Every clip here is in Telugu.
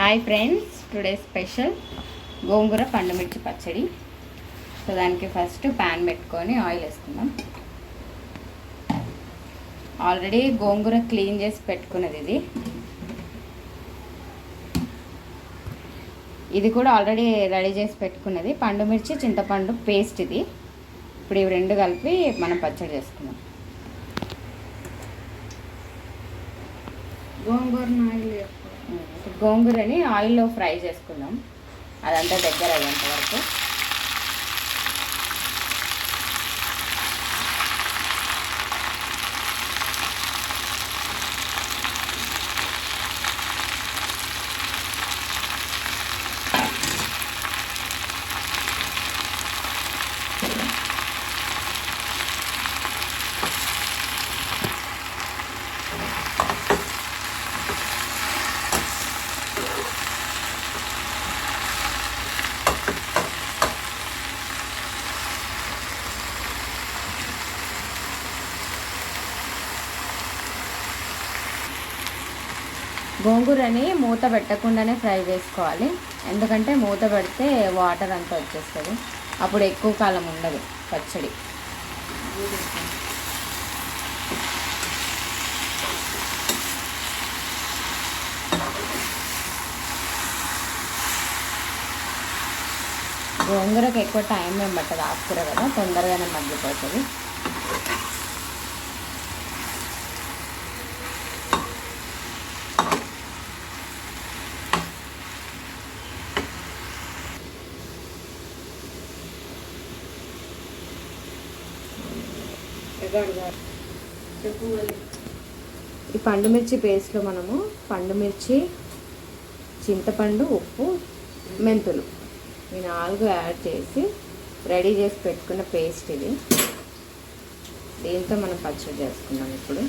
హాయ్ ఫ్రెండ్స్, టుడే స్పెషల్ గోంగూర పండుమిర్చి పచ్చడి. సో దానికి ఫస్ట్ ప్యాన్ పెట్టుకొని ఆయిల్ వేసుకుందాం. ఆల్రెడీ గోంగూర క్లీన్ చేసి పెట్టుకున్నది ఇది కూడా ఆల్రెడీ రెడీ చేసి పెట్టుకున్నది. పండుమిర్చి చింతపండు పేస్ట్ ఇది. ఇప్పుడు ఇవి రెండు కలిపి మనం పచ్చడి చేసుకుందాం. గోంగూరని ఆయిల్లో ఫ్రై చేసుకుందాం, అదంతా దగ్గర అయ్యేంత వరకు. గోంగూరని మూత పెట్టకుండానే ఫ్రై చేసుకోవాలి, ఎందుకంటే మూత పెడితే వాటర్ అంతా వచ్చేస్తుంది, అప్పుడు ఎక్కువ కాలం ఉండదు పచ్చడి. గోంగూరకి ఎక్కువ టైం ఏం పట్టదు, ఆకుకూర కదా, తొందరగానే మగ్గిపోతుంది. ఈ పండుమిర్చి పేస్ట్లో మనము పండుమిర్చి, చింతపండు, ఉప్పు, మెంతులు ఈ 4 యాడ్ చేసి రెడీ చేసి పెట్టుకున్న పేస్ట్ ఇది. దీంతో మనం పచ్చడి చేసుకున్నాం ఇప్పుడు.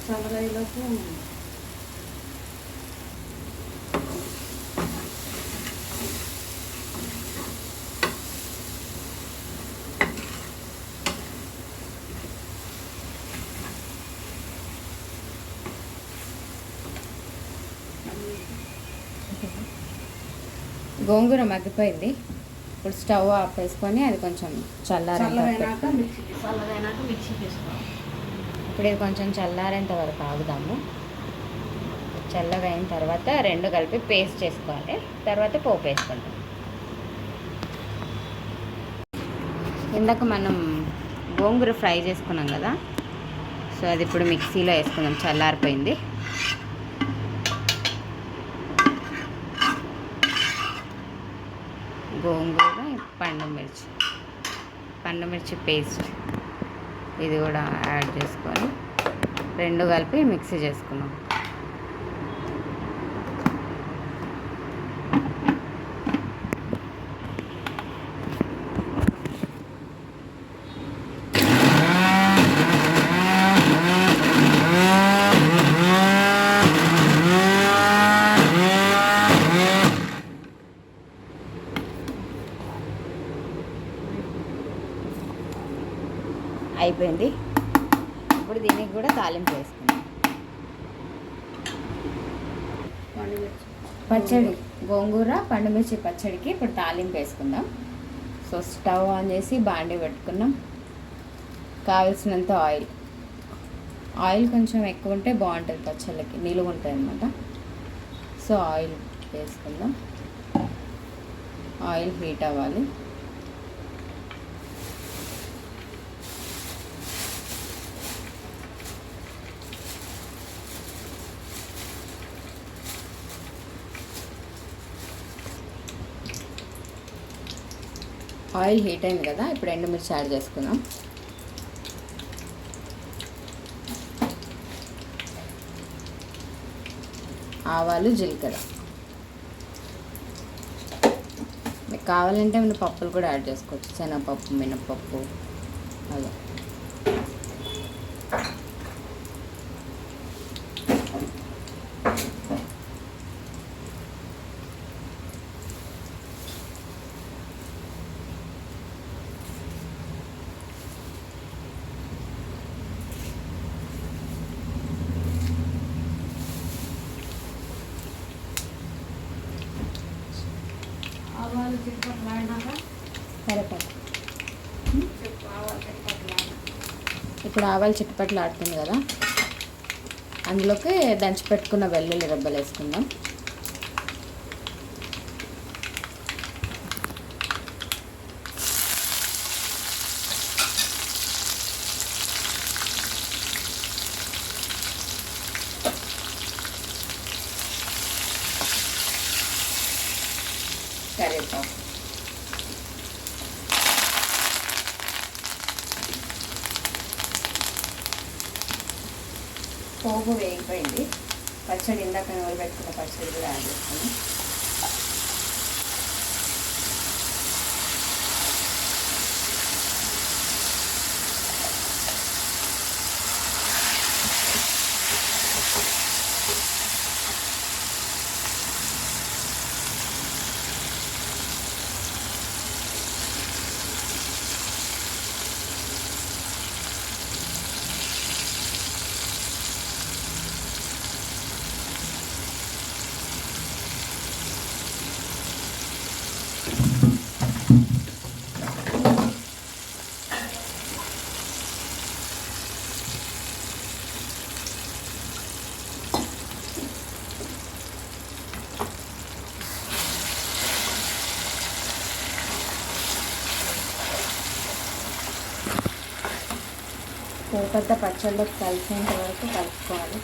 చల్లగాయలోపు గోంగూర మగ్గిపోయింది. ఇప్పుడు స్టవ్ ఆఫ్ వేసుకొని అది కొంచెం చల్లారైనాక మిక్సీ వేసుకోవాలి. ఇప్పుడు ఇది కొంచెం చల్లారేంత వరకు ఆగుదాము. చల్లగా అయిన తర్వాత రెండు కలిపి పేస్ట్ చేసుకోవాలి, తర్వాత పోపు వేసుకుంటాం. ఇందాక మనం గోంగూర ఫ్రై చేసుకున్నాం కదా, సో అది ఇప్పుడు మిక్సీలో వేసుకుందాం, చల్లారిపోయింది. గోంగూర, పండుమిర్చి పేస్ట్ ఇది కూడా యాడ్ చేసుకొని రెండు కలిపి మిక్సీ చేసుకున్నాం. అయిపోయింది. ఇప్పుడు దీనికి కూడా తాలింపు వేసుకుందాం. పచ్చడి గోంగూర పండుమిర్చి పచ్చడికి ఇప్పుడు తాలింపు వేసుకుందాం. సో స్టవ్ ఆన్ చేసి బాండీ పెట్టుకున్నాం. కావలసినంత ఆయిల్ కొంచెం ఎక్కువ ఉంటే బాగుంటుంది, పచ్చళ్ళకి నిలువ ఉంటుంది అన్నమాట. సో ఆయిల్ వేసుకుందాం. ఆయిల్ హీట్ అవ్వాలి. ఆయిల్ హీట్ అయింది కదా, ఇప్పుడు ఎండుమిర్చి యాడ్ చేసుకుందాం. ఆవాలు, జీలకర్ర. మీకు కావాలంటే మీరు పప్పులు కూడా యాడ్ చేసుకోవచ్చు, శనగపప్పు, మినపప్పు అలా. ఇప్పుడు ఆవాలు చిట్టుపట్లు ఆడుతుంది కదా, అందులోకి దంచి పెట్టుకున్న వెల్లుల్లి రెబ్బలు వేసుకుందాం. కరివేపాకు. పోపు వేగిపోయింది. పచ్చడి ఇందాక నూనె పెట్టుకున్న పచ్చడి కూడా యాడ్ చేస్తాను. పోపంతా పచ్చళ్ళకి కలిసేంత వరకు కలుపుకోవాలి.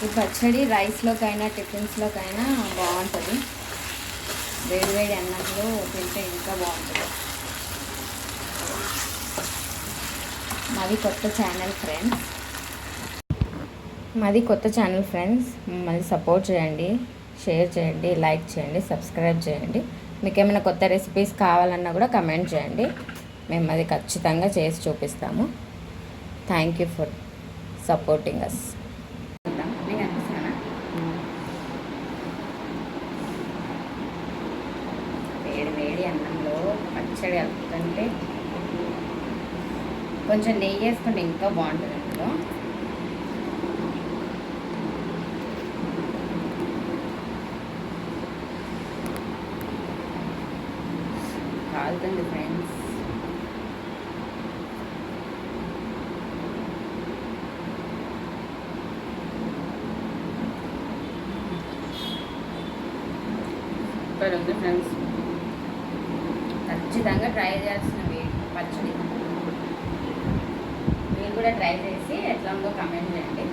ఈ పచ్చడి రైస్లోకైనా టిఫిన్స్లోకైనా బాగుంటుంది. వేడివేడి అన్నంలో తింటే ఇంకా బాగుంటుంది. మాది కొత్త ఛానల్ ఫ్రెండ్స్, మళ్ళీ సపోర్ట్ చేయండి, షేర్ చేయండి, లైక్ చేయండి, సబ్స్క్రైబ్ చేయండి. మీకు ఏమైనా కొత్త రెసిపీస్ కావాలన్నా కూడా కమెంట్ చేయండి, మేము అది ఖచ్చితంగా చేసి చూపిస్తాము. Thank you for supporting us. వేడి అన్నంలో పచ్చడి కలుపుతుంటే కొంచెం నెయ్యి వేసుకుంటే ఇంకా బాగుంటుంది. అందులో కాలుతుంది ఫ్రెండ్స్. సూపర్ ఉంది ఫ్రెండ్స్. ఖచ్చితంగా ట్రై చేయాల్సిన పచ్చడి. మీరు కూడా ట్రై చేసి ఎట్లా ఉందో కమెంట్ చేయండి.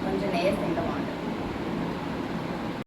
కొంచెం నెయ్యి ఇంకా